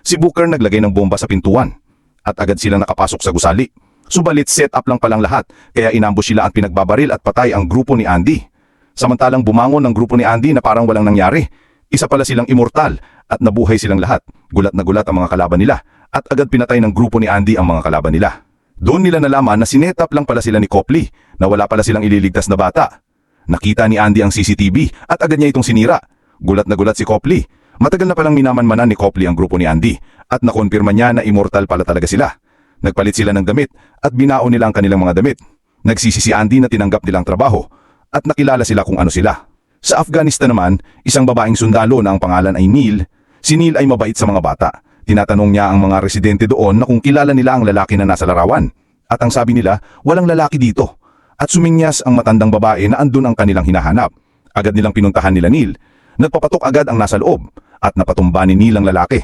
Si Booker naglagay ng bomba sa pintuan at agad silang nakapasok sa gusali. Subalit set up lang palang lahat kaya inambush sila at pinagbabaril at patay ang grupo ni Andy. Samantalang bumangon ng grupo ni Andy na parang walang nangyari. Isa pala silang immortal at nabuhay silang lahat. Gulat na gulat ang mga kalaban nila at agad pinatay ng grupo ni Andy ang mga kalaban nila. Doon nila nalaman na sinetap lang pala sila ni Copley na wala pala silang ililigtas na bata. Nakita ni Andy ang CCTV at agad niya itong sinira. Gulat na gulat si Copley. Matagal na palang minamanmanan ni Copley ang grupo ni Andy at nakonfirma niya na immortal pala talaga sila. Nagpalit sila ng damit at binaon nila ang kanilang mga damit. Nagsisi si Andy na tinanggap nilang trabaho at nakilala sila kung ano sila. Sa Afghanistan naman, isang babaeng sundalo na ang pangalan ay Neil. Si Neil ay mabait sa mga bata. Tinatanong niya ang mga residente doon na kung kilala nila ang lalaki na nasa larawan. At ang sabi nila, walang lalaki dito. At suminyas ang matandang babae na andun ang kanilang hinahanap. Agad nilang pinuntahan nila Neil. Nagpapatok agad ang nasa loob at napatumba ni Neil ang lalaki.